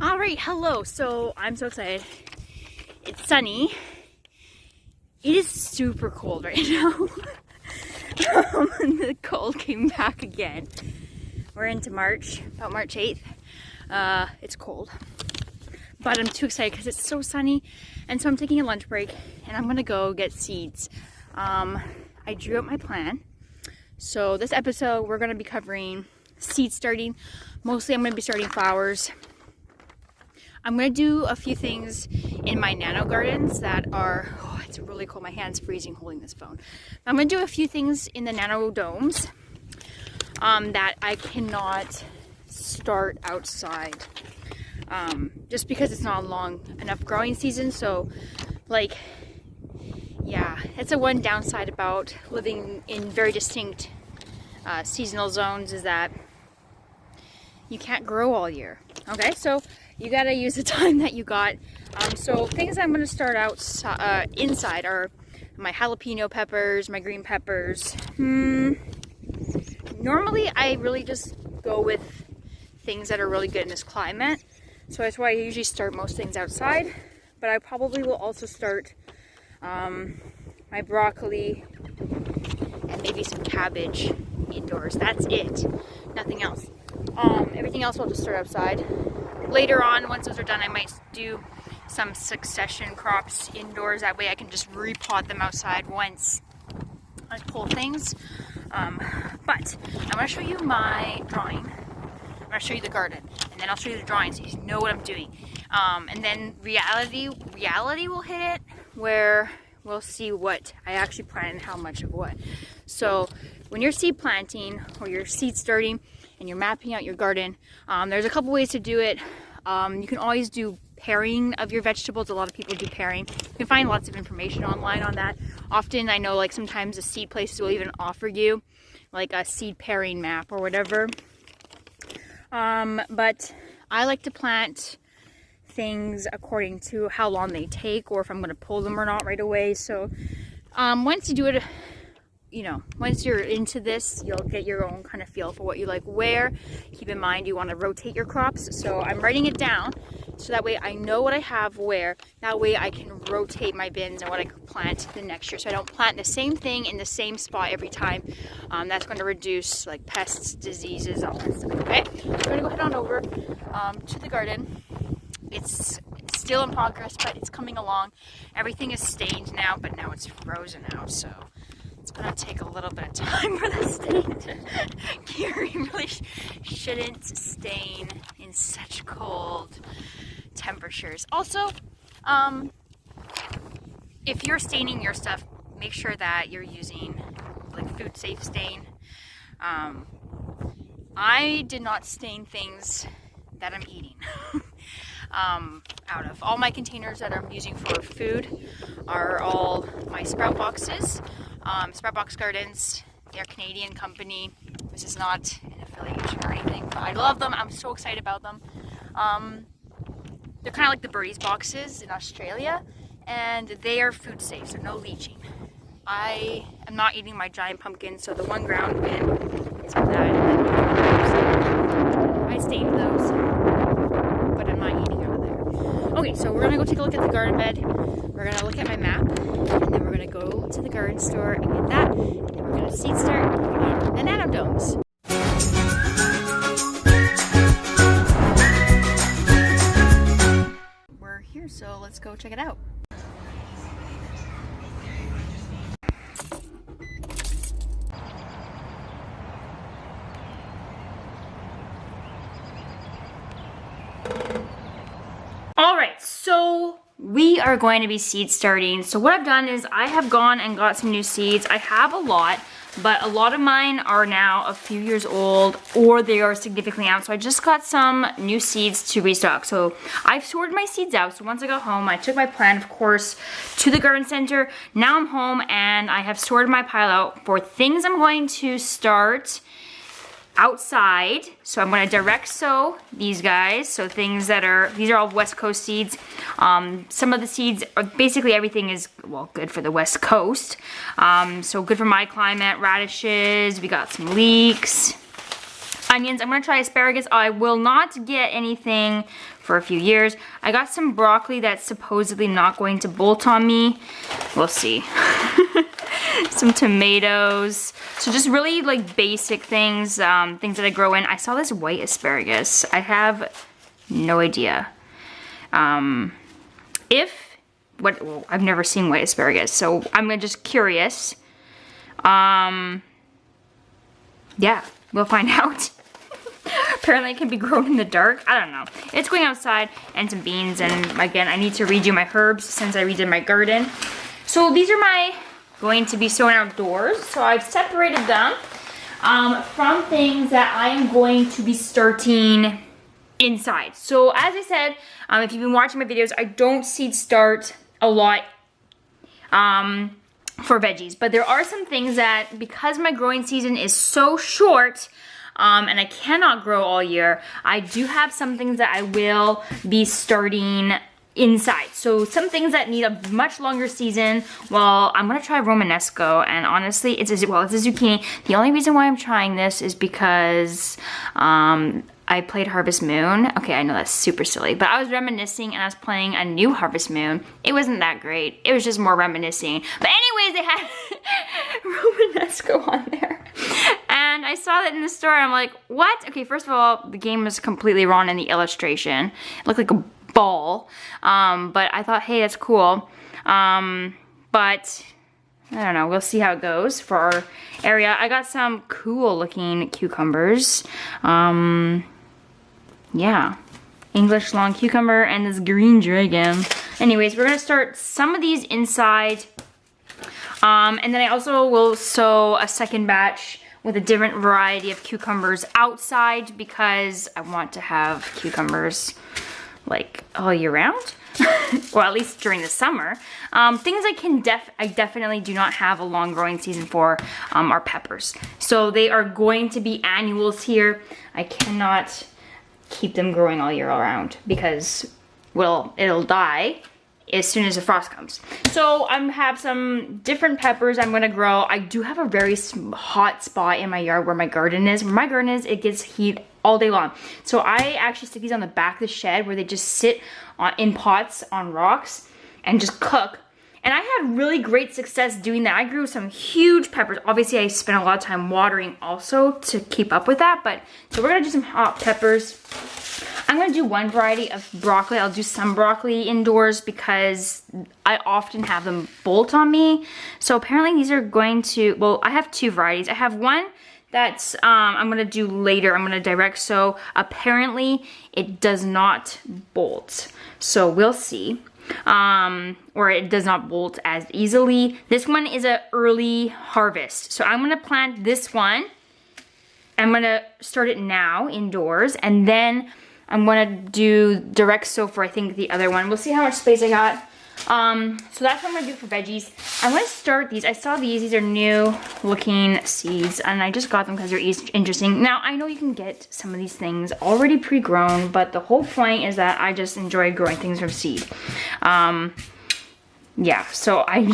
All right, hello. So I'm so excited. It's sunny. It is super cold right now. And the cold came back again. We're into March, about March 8th. It's cold, but I'm too excited because it's so sunny. And so I'm taking a lunch break and I'm gonna go get seeds. I drew up my plan. So this episode, we're gonna be covering seed starting. Mostly I'm gonna be starting flowers. I'm gonna do a few things in my nano gardens that are, oh, it's really cold. My hand's freezing holding this phone. I'm gonna do a few things in the nano domes that I cannot start outside just because it's not a long enough growing season. So like, yeah, that's the one downside about living in very distinct seasonal zones, is that you can't grow all year. Okay, so you gotta use the time that you got. So things I'm gonna start out inside are my jalapeno peppers, my green peppers. Normally I really just go with things that are really good in this climate. So that's why I usually start most things outside. But I probably will also start my broccoli and maybe some cabbage indoors. That's it, nothing else. Everything else I'll just start outside. Later on, once those are done, I might do some succession crops indoors. That way I can just repot them outside once I pull things. But I'm going to show you my drawing. I'm going to show you the garden, and then I'll show you the drawing so you know what I'm doing. And then reality will hit it, where we'll see what I actually plant and how much of what. So when you're seed planting or you're seed starting and you're mapping out your garden, there's a couple ways to do it. You can always do pairing of your vegetables. A lot of people do pairing. You can find lots of information online on that. Often I know, like, sometimes the seed places will even offer you like a seed pairing map or whatever. But I like to plant things according to how long they take, or if I'm going to pull them or not right away. So once you do it, you know, once you're into this, you'll get your own kind of feel for what you like where. Keep in mind you want to rotate your crops. So I'm writing it down so that way I know what I have where. That way I can rotate my bins and what I could plant the next year. So I don't plant the same thing in the same spot every time. That's going to reduce like pests, diseases, all that stuff. Okay, I'm going to go head on over to the garden. It's still in progress, but it's coming along. Everything is stained now, but now it's frozen out, so it's gonna take a little bit of time for the stain to cure. You really shouldn't stain in such cold temperatures. Also, if you're staining your stuff, make sure that you're using like food safe stain. I did not stain things that I'm eating. Out of all my containers that I'm using for food are all my sprout boxes. Sprout Box Gardens, they're a Canadian company. This is not an affiliation or anything, but I love them. I'm so excited about them. They're kind of like the Birdies boxes in Australia, and they are food safe, so no leaching. I am not eating my giant pumpkins, so the one ground bin is for that. And then I stained those, but I'm not eating out of there. Okay, so we're gonna go take a look at the garden bed. We're gonna look at my map, and then we're gonna go to the garden store and get that, and then we're gonna seed start in the nano domes. We're here, so let's go check it out. All right, so we are going to be seed starting. So what I've done is I have gone and got some new seeds. I have a lot, but a lot of mine are now a few years old, or they are significantly out. So I just got some new seeds to restock. So I've sorted my seeds out. So once I got home, I took my plant, of course, to the garden center. Now I'm home and I have sorted my pile out for things I'm going to start outside. So I'm going to direct sow these guys. So things that are, these are all West Coast seeds. Some of the seeds, are, basically everything is, well, good for the West Coast. So good for my climate. Radishes, we got some leeks. onions. I'm gonna try asparagus. I will not get anything for a few years. I got some broccoli that's supposedly not going to bolt on me. We'll see. Some tomatoes. So just really like basic things, things that I grow in. I saw this white asparagus. I have no idea. Well, I've never seen white asparagus, so I'm just curious. Yeah, we'll find out. Apparently it can be grown in the dark. I don't know. It's going outside, and some beans, and again, I need to redo my herbs since I redid my garden. So these are going to be sown outdoors. So I've separated them from things that I am going to be starting inside. So as I said, if you've been watching my videos, I don't seed start a lot for veggies, but there are some things that, because my growing season is so short, and I cannot grow all year, I do have some things that I will be starting inside. So some things that need a much longer season. Well, I'm gonna try Romanesco, and honestly, it's a zucchini. The only reason why I'm trying this is because I played Harvest Moon. Okay, I know that's super silly, but I was reminiscing and I was playing a new Harvest Moon. It wasn't that great. It was just more reminiscing. But anyways, they had Romanesco on there. And I saw that in the store and I'm like, what? Okay, first of all, the game was completely wrong in the illustration. It looked like a ball. But I thought, hey, that's cool. But I don't know, we'll see how it goes for our area. I got some cool looking cucumbers. Yeah, English long cucumber and this green dragon. Anyways, we're gonna start some of these inside. And then I also will sow a second batch with a different variety of cucumbers outside because I want to have cucumbers like all year round. Or at least during the summer. Things I definitely do not have a long growing season for are peppers. So they are going to be annuals here. I cannot keep them growing all year around because, well, it'll die as soon as the frost comes. So I have some different peppers I'm gonna grow. I do have a very hot spot in my yard where my garden is. Where my garden is, it gets heat all day long. So I actually stick these on the back of the shed where they just sit in pots on rocks and just cook. And I had really great success doing that. I grew some huge peppers. Obviously, I spent a lot of time watering also to keep up with that. But so we're gonna do some hot peppers. I'm gonna do one variety of broccoli. I'll do some broccoli indoors because I often have them bolt on me. So apparently these are going to, well, I have two varieties. I have one that's I'm gonna do later. I'm gonna direct sow. Apparently it does not bolt. So we'll see. Or it does not bolt as easily. This one is an early harvest. So I'm gonna plant this one. I'm gonna start it now indoors, and then I'm gonna do direct sow for I think the other one. We'll see how much space I got. So that's what I'm gonna do for veggies. I'm gonna start these. I saw these are new looking seeds and I just got them because they're interesting. Now I know you can get some of these things already pre-grown, but the whole point is that I just enjoy growing things from seed. Yeah, so I'm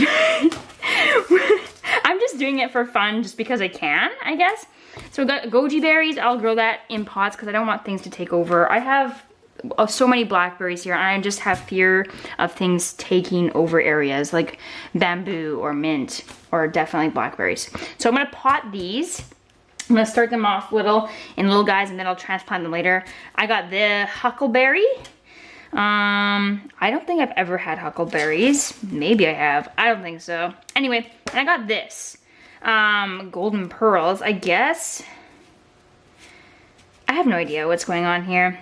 just doing it for fun just because I can, I guess. So we got Goji Berries. I'll grow that in pots because I don't want things to take over. I have so many blackberries here and I just have fear of things taking over areas like bamboo or mint or definitely blackberries. So I'm gonna pot these. I'm gonna start them off in little guys and then I'll transplant them later. I got the huckleberry. I don't think I've ever had huckleberries. Maybe I have. I don't think so. Anyway, and I got this. Golden pearls, I guess. I have no idea what's going on here.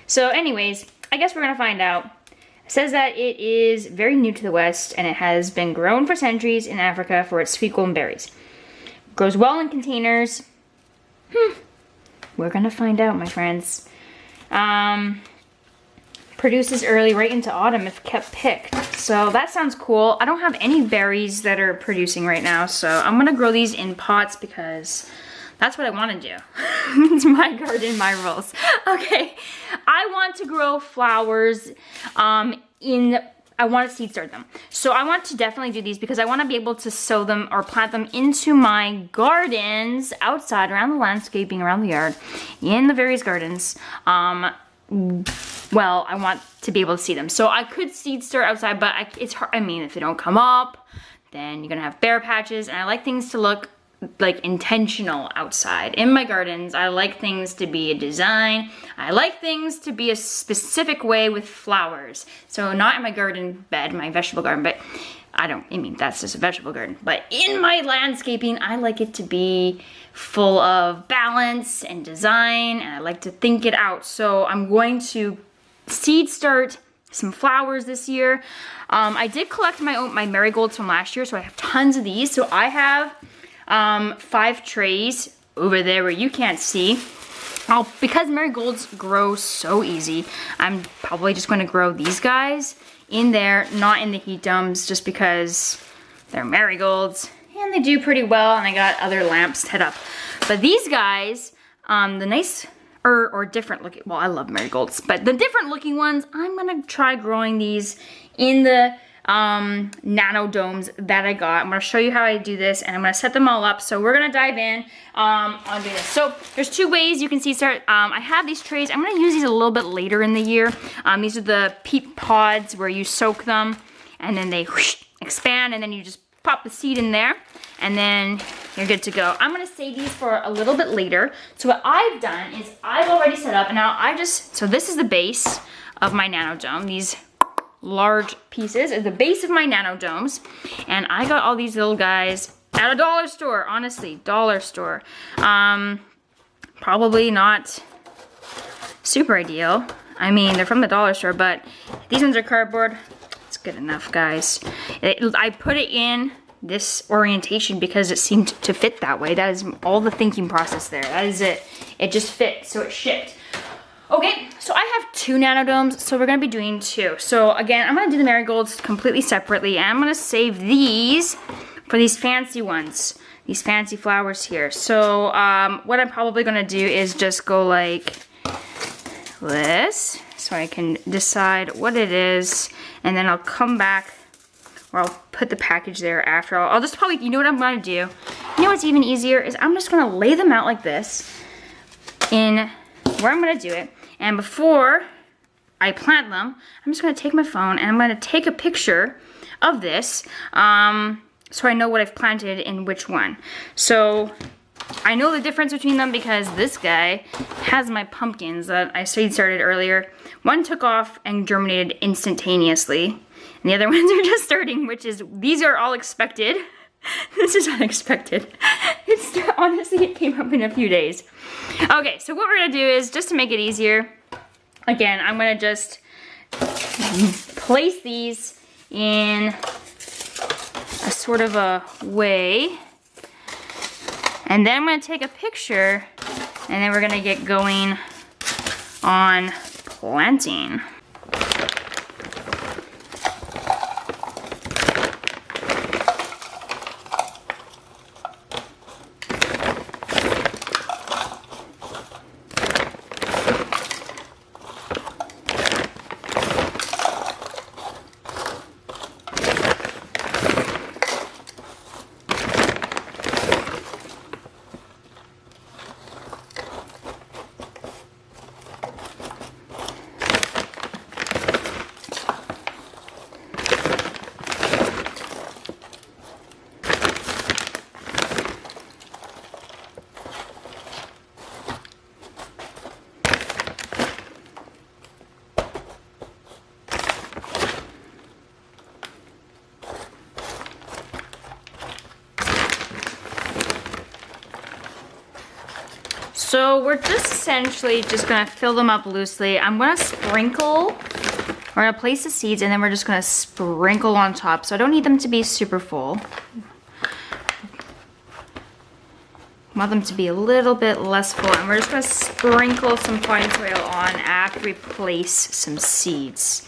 So anyways, I guess we're gonna find out. It says that it is very new to the West and it has been grown for centuries in Africa for its sweet golden berries. Grows well in containers. We're gonna find out, my friends. Produces early right into autumn if kept picked. So that sounds cool. I don't have any berries that are producing right now, so I'm gonna grow these in pots because that's what I want to do. It's my garden, my rules. Okay, I want to grow flowers I want to seed start them. So I want to definitely do these because I want to be able to sow them or plant them into my gardens outside, around the landscaping, around the yard, in the various gardens. well, I want to be able to see them. So I could seed start outside, but it's hard. I mean, if they don't come up, then you're gonna have bare patches, and I like things to look like intentional outside. In my gardens, I like things to be a design. I like things to be a specific way with flowers. So not in my garden bed, my vegetable garden, but I mean, that's just a vegetable garden. But in my landscaping, I like it to be full of balance and design, and I like to think it out. So I'm going to seed start some flowers this year. I did collect my marigolds from last year, so I have tons of these. So I have 5 trays over there where you can't see. Because marigolds grow so easy, I'm probably just going to grow these guys in there, not in the heat domes, just because they're marigolds and they do pretty well, and I got other lamps set up. But these guys, the nice or different looking, well, I love marigolds, but the different looking ones, I'm gonna try growing these in the Nano Domes that I got. I'm gonna show you how I do this, and I'm gonna set them all up. So we're gonna dive in on doing this. So there's 2 ways you can seed start. I have these trays. I'm gonna use these a little bit later in the year. These are the peat pods where you soak them and then they whoosh, expand, and then you just pop the seed in there and then you're good to go. I'm gonna save these for a little bit later. So what I've done is I've already set up, and now so this is the base of my Nano Dome. These large pieces is the base of my Nano Domes, and I got all these little guys at a dollar store. Honestly, dollar store. Probably not super ideal. I mean, they're from the dollar store, but these ones are cardboard. It's good enough, guys. I put it in this orientation because it seemed to fit that way. That is all the thinking process there. That is it. It just fit, so it shipped. Okay, so I have 2 Nano Domes, so we're gonna be doing 2. So again, I'm gonna do the marigolds completely separately, and I'm gonna save these for these fancy ones, these fancy flowers here. So what I'm probably gonna do is just go like this, so I can decide what it is, and then I'll come back, or I'll put the package there after. I'll just probably, you know what I'm gonna do? You know what's even easier is I'm just gonna lay them out like this in where I'm gonna do it. And before I plant them, I'm just gonna take my phone and I'm gonna take a picture of this so I know what I've planted in which one. So I know the difference between them because this guy has my pumpkins that I seed started earlier. One took off and germinated instantaneously, and the other ones are just starting, these are all expected. This is unexpected. Honestly, it came up in a few days. Okay, so what we're gonna do is, just to make it easier, again, I'm gonna just place these in a sort of a way, and then I'm gonna take a picture, and then we're gonna get going on planting. So we're just essentially just gonna fill them up loosely. I'm gonna sprinkle, we're gonna place the seeds, and then we're just gonna sprinkle on top. So I don't need them to be super full. I want them to be a little bit less full, and we're just gonna sprinkle some fine soil on after we place some seeds.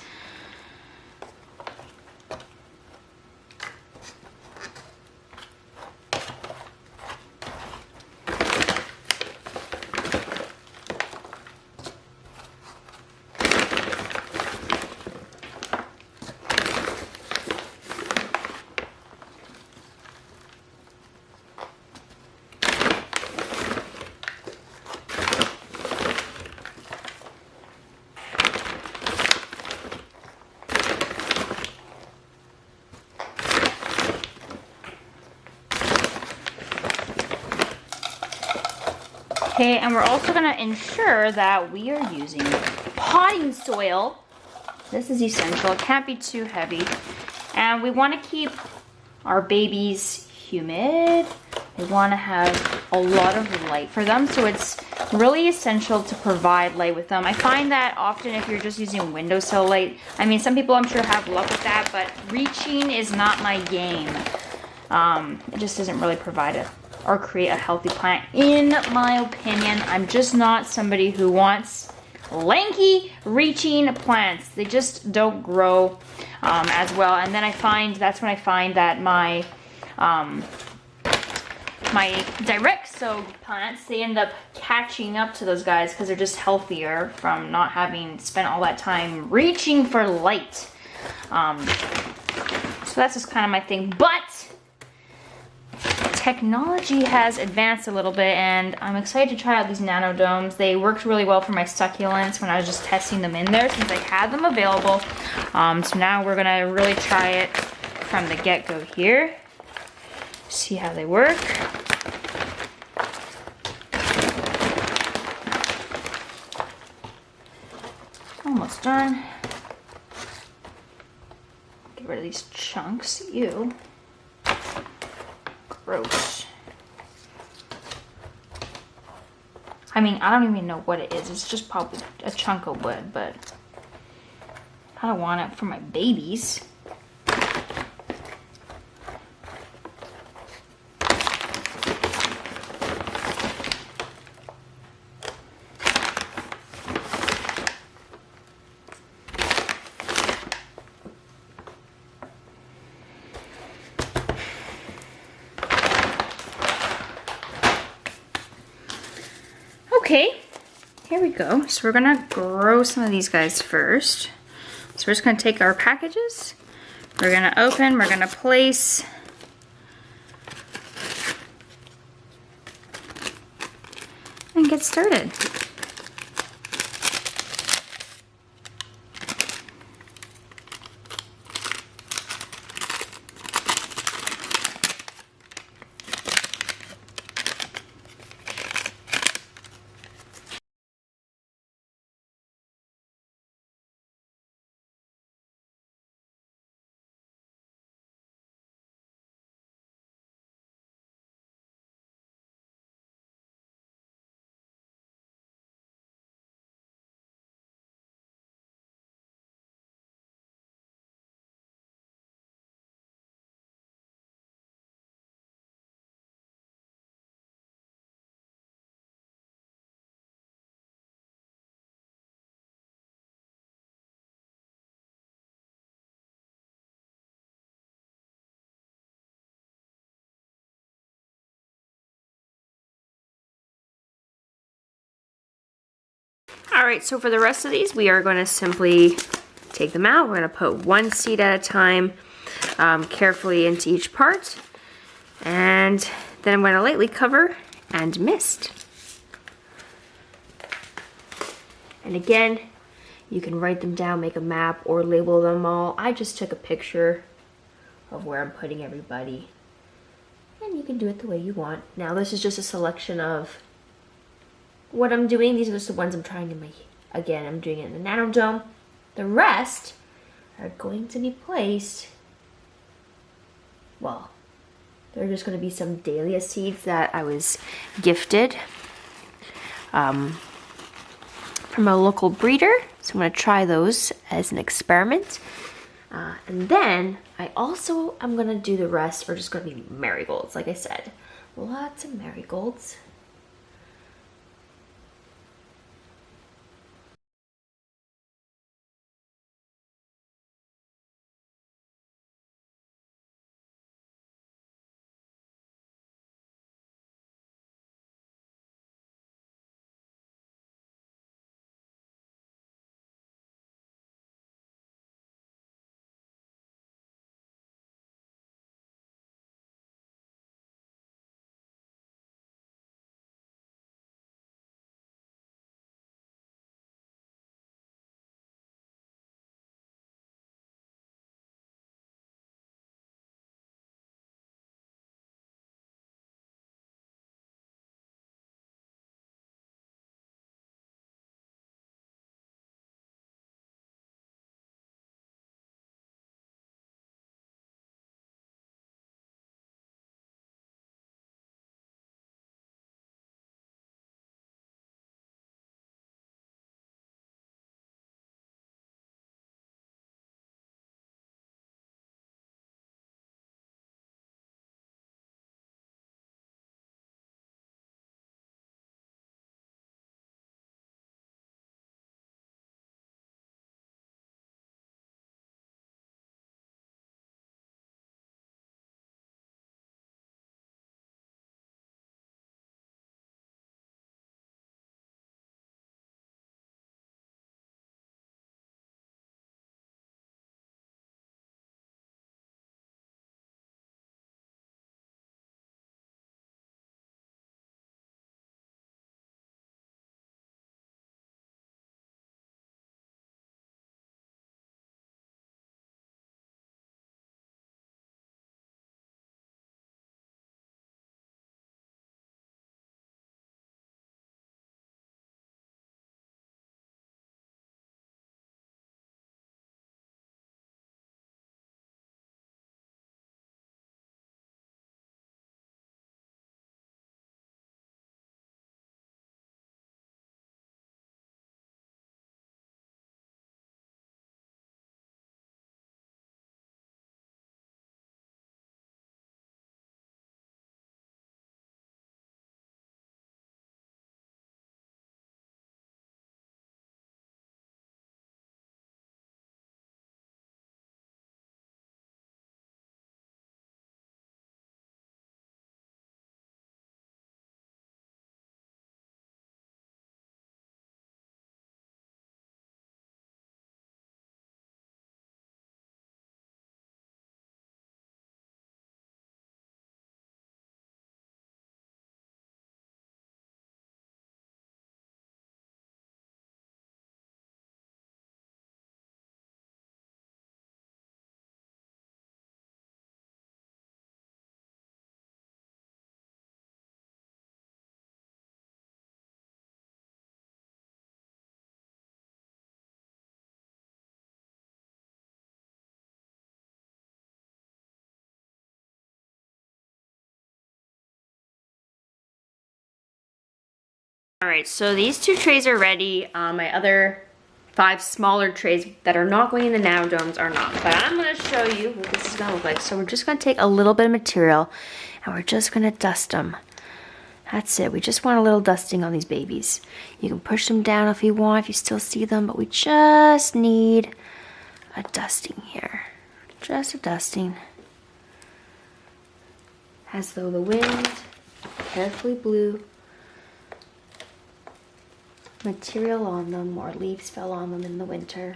Okay, and we're also gonna ensure that we are using potting soil. This is essential, it can't be too heavy. And we wanna keep our babies humid. We wanna have a lot of light for them, so it's really essential to provide light with them. I find that often if you're just using windowsill light, I mean, some people I'm sure have luck with that, but reaching is not my game. It just doesn't really provide it or create a healthy plant, in my opinion. I'm just not somebody who wants lanky, reaching plants. They just don't grow as well. And then that's when I find that my my direct sowed plants, they end up catching up to those guys because they're just healthier from not having spent all that time reaching for light. So that's just kind of my thing. But technology has advanced a little bit, and I'm excited to try out these Nano Domes. They worked really well for my succulents when I was just testing them in there since I had them available. So now we're gonna really try it from the get-go here. See how they work. Almost done. Get rid of these chunks. Ew. Gross. I mean, I don't even know what it is. It's just probably a chunk of wood, but I don't want it for my babies. Okay, here we go. So we're gonna grow some of these guys first. So we're just gonna take our packages, we're gonna open, we're gonna place. And get started. All right, so for the rest of these, we are going to simply take them out. We're going to put one seed at a time carefully into each part. And then I'm going to lightly cover and mist. And again, you can write them down, make a map, or label them all. I just took a picture of where I'm putting everybody. And you can do it the way you want. Now this is just a selection of what I'm doing. These are just the ones I'm trying to make. Again, I'm doing it in the Nano Dome. The rest are going to be placed, well, they're just going to be some dahlia seeds that I was gifted from a local breeder. So I'm going to try those as an experiment. And then I'm going to do the rest are just going to be marigolds. Like I said, lots of marigolds. All right, so these 2 trays are ready. My other 5 smaller trays that are not going in the Nano Domes are not. But I'm gonna show you what this is gonna look like. So we're just gonna take a little bit of material and we're just gonna dust them. That's it, we just want a little dusting on these babies. You can push them down if you want, if you still see them, but we just need a dusting here. Just a dusting. As though the wind carefully blew material on them, or leaves fell on them in the winter.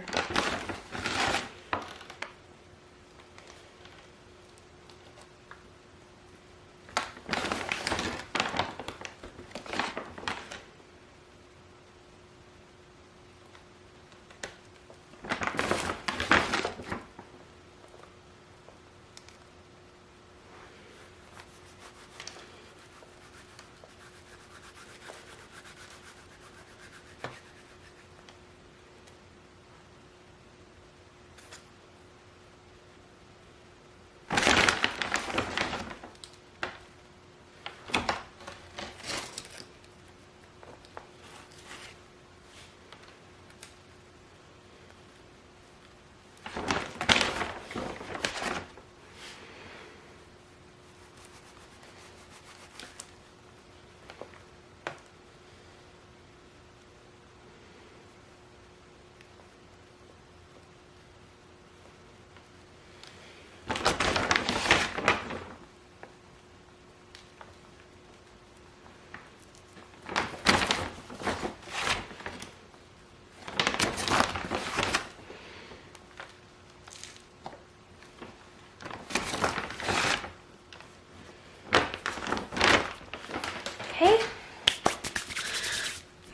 Okay,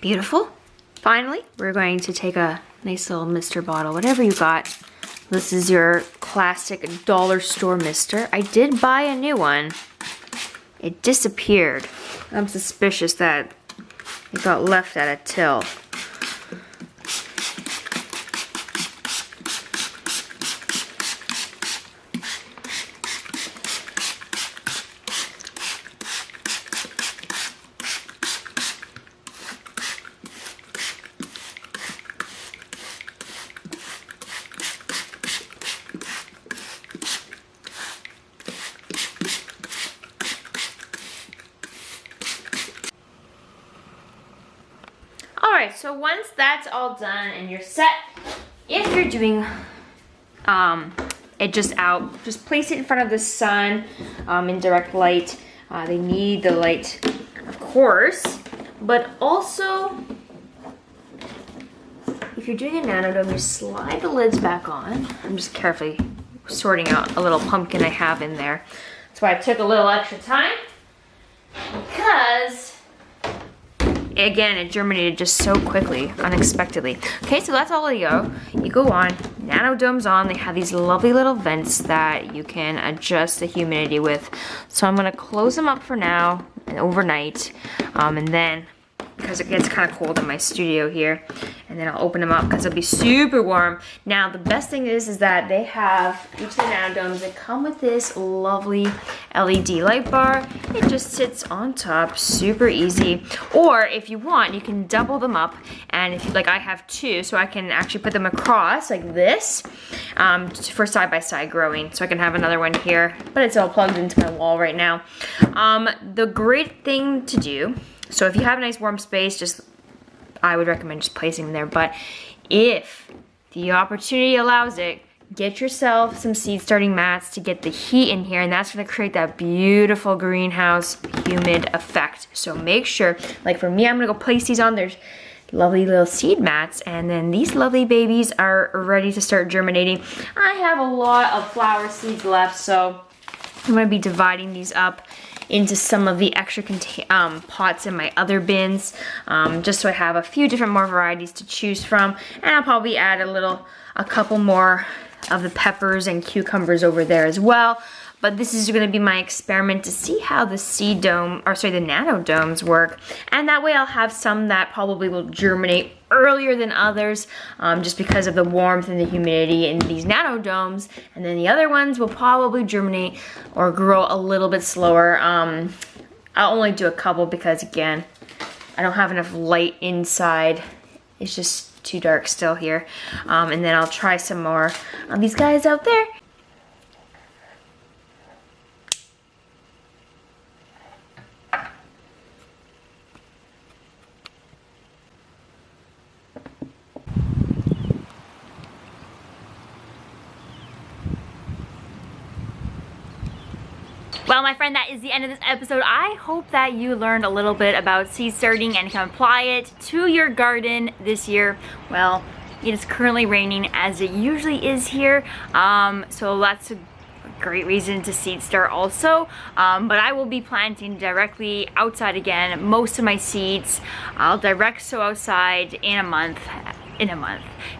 beautiful. Finally, we're going to take a nice little mister bottle, whatever you got. This is your classic dollar store mister. I did buy a new one. It disappeared. I'm suspicious that it got left at a till. Alright, so once that's all done and you're set, if you're doing it just out, just place it in front of the sun in direct light. They need the light, of course, but also if you're doing a Nano Dome, you slide the lids back on. I'm just carefully sorting out a little pumpkin I have in there. That's why I took a little extra time, because again, it germinated just so quickly, unexpectedly. Okay, so that's all you go. You go on, Nano Dome's on. They have these lovely little vents that you can adjust the humidity with. So I'm gonna close them up for now and overnight, and then, because it gets kind of cold in my studio here, and then I'll open them up because it'll be super warm. Now, the best thing is that they have, each of the Nano Domes, they come with this lovely LED light bar. It just sits on top, super easy. Or if you want, you can double them up, and if you, like I have 2, so I can actually put them across like this for side-by-side growing. So I can have another one here, but it's all plugged into my wall right now. The great thing to do, so if you have a nice warm space, I would recommend just placing them there. But if the opportunity allows it, get yourself some seed starting mats to get the heat in here, and that's gonna create that beautiful greenhouse humid effect. So make sure, like for me, I'm gonna go place these on. There's lovely little seed mats, and then these lovely babies are ready to start germinating. I have a lot of flower seeds left, so I'm gonna be dividing these up into some of the extra pots in my other bins, just so I have a few different more varieties to choose from. And I'll probably add a couple more of the peppers and cucumbers over there as well. But this is gonna be my experiment to see how the the Nano Domes work. And that way I'll have some that probably will germinate earlier than others, just because of the warmth and the humidity in these Nano Domes. And then the other ones will probably germinate or grow a little bit slower. I'll only do a couple because, again, I don't have enough light inside. It's just too dark still here. And then I'll try some more on these guys out there. Well, my friend, that is the end of this episode. I hope that you learned a little bit about seed starting and can apply it to your garden this year. Well, it is currently raining as it usually is here, so that's a great reason to seed start also. But I will be planting directly outside again. Most of my seeds I'll direct sow outside in a month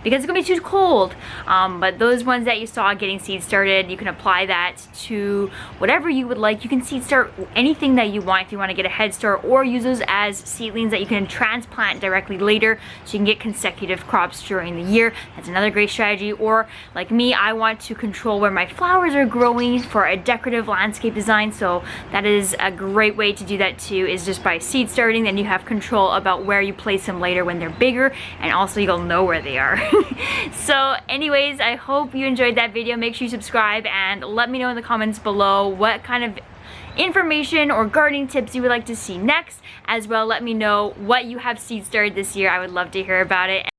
because it's gonna be too cold. But those ones that you saw getting seed started, you can apply that to whatever you would like. You can seed start anything that you want if you want to get a head start, or use those as seedlings that you can transplant directly later so you can get consecutive crops during the year. That's another great strategy. Or like me, I want to control where my flowers are growing for a decorative landscape design, so that is a great way to do that too, is just by seed starting. Then you have control about where you place them later when they're bigger, and also you'll know where they are. So anyways, I hope you enjoyed that video. Make sure you subscribe and let me know in the comments below what kind of information or gardening tips you would like to see next. As well, let me know what you have seed started this year. I would love to hear about it.